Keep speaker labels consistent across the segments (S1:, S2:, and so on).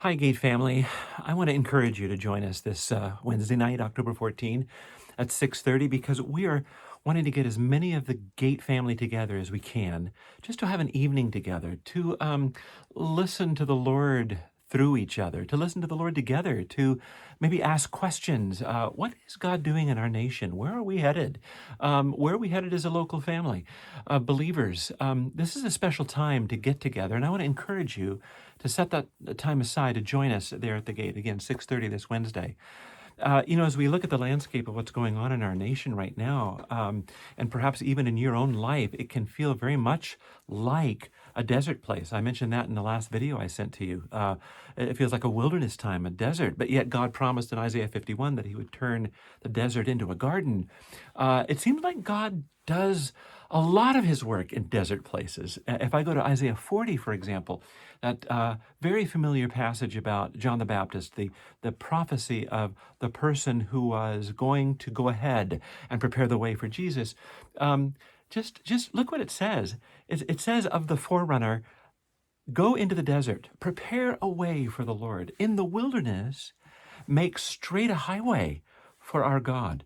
S1: Hi, Gate family. I want to encourage you to join us this Wednesday night, October 14, at 6:30, because we are wanting to get as many of the Gate family together as we can, just to have an evening together, to listen to the Lord through each other, to listen to the Lord together, to maybe ask questions. What is God doing in our nation? Where are we headed? Where are we headed as a local family? Believers, this is a special time to get together, and I want to encourage you to set that time aside to join us there at the gate again, 6:30 this Wednesday. As we look at the landscape of what's going on in our nation right now, and perhaps even in your own life, it can feel very much like a desert place. I mentioned that in the last video I sent to you. It feels like a wilderness time, a desert, but yet God promised in Isaiah 51 that he would turn the desert into a garden. It seems like God does a lot of his work in desert places. If I go to Isaiah 40, for example, that very familiar passage about John the Baptist, the prophecy of the person who was going to go ahead and prepare the way for Jesus. Just look what it says. It says of the forerunner, go into the desert, prepare a way for the Lord. In the wilderness, make straight a highway for our God.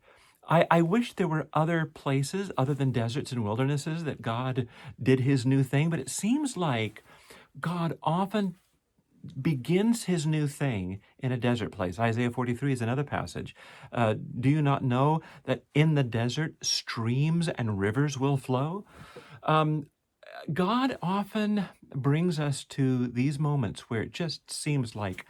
S1: I wish there were other places other than deserts and wildernesses that God did his new thing, but it seems like God often begins his new thing in a desert place. Isaiah 43 is another passage. Do you not know that in the desert streams and rivers will flow? Um, God often brings us to these moments where it just seems like,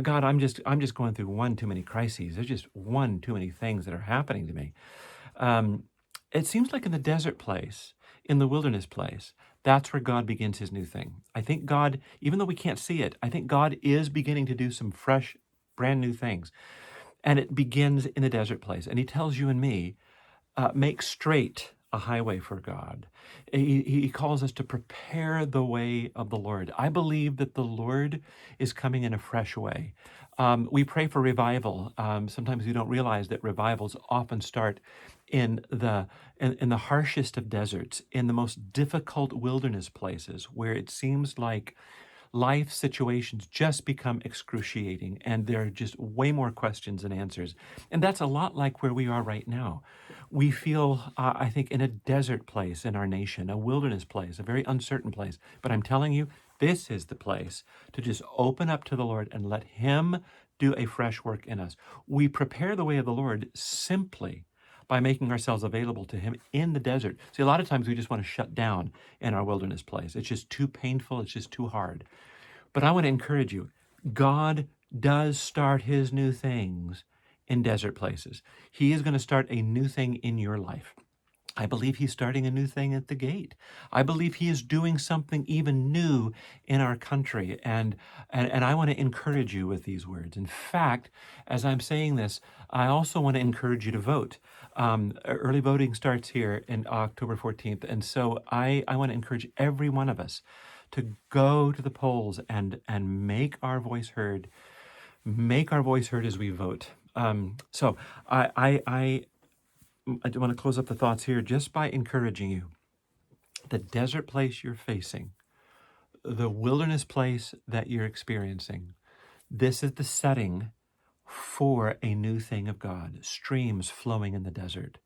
S1: God, I'm just going through one too many crises. There's just one too many things that are happening to me. Um, it seems like in the desert place, in the wilderness place, that's where God begins his new thing. I think God, even though we can't see it, I think God is beginning to do some fresh, brand new things. And it begins in the desert place. And he tells you and me, make straight a highway for God. He calls us to prepare the way of the Lord. I believe that the Lord is coming in a fresh way. We pray for revival. Sometimes we don't realize that revivals often start in the harshest of deserts, in the most difficult wilderness places, where it seems like life situations just become excruciating and there are just way more questions than answers. And that's a lot like where we are right now. We feel, I think, in a desert place in our nation, a wilderness place, a very uncertain place. But I'm telling you, this is the place to just open up to the Lord and let him do a fresh work in us. We prepare the way of the Lord simply by making ourselves available to him in the desert. See, a lot of times we just want to shut down in our wilderness place. It's just too painful. It's just too hard. But I want to encourage you. God does start his new things in desert places. He is going to start a new thing in your life. I believe he's starting a new thing at the gate. I believe he is doing something even new in our country. And I want to encourage you with these words. In fact, as I'm saying this, I also want to encourage you to vote. Early voting starts here in October 14th. And so I want to encourage every one of us to go to the polls and make our voice heard. Make our voice heard as we vote. So I want to close up the thoughts here just by encouraging you. The desert place you're facing, the wilderness place that you're experiencing, this is the setting for a new thing of God, streams flowing in the desert.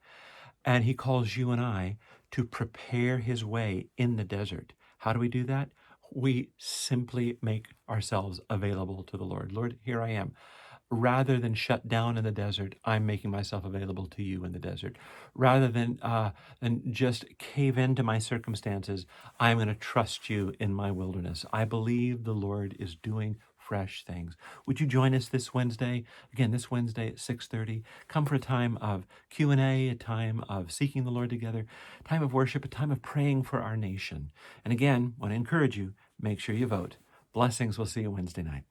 S1: And he calls you and I to prepare his way in the desert. How do we do that? We simply make ourselves available to the Lord. Lord, here I am. Rather than shut down in the desert, I'm making myself available to you in the desert. Rather than just cave into my circumstances, I'm going to trust you in my wilderness. I believe the Lord is doing fresh things. Would you join us this Wednesday? Again, this Wednesday at 6:30. Come for a time of Q&A, a time of seeking the Lord together, a time of worship, a time of praying for our nation. And again, I want to encourage you, make sure you vote. Blessings. We'll see you Wednesday night.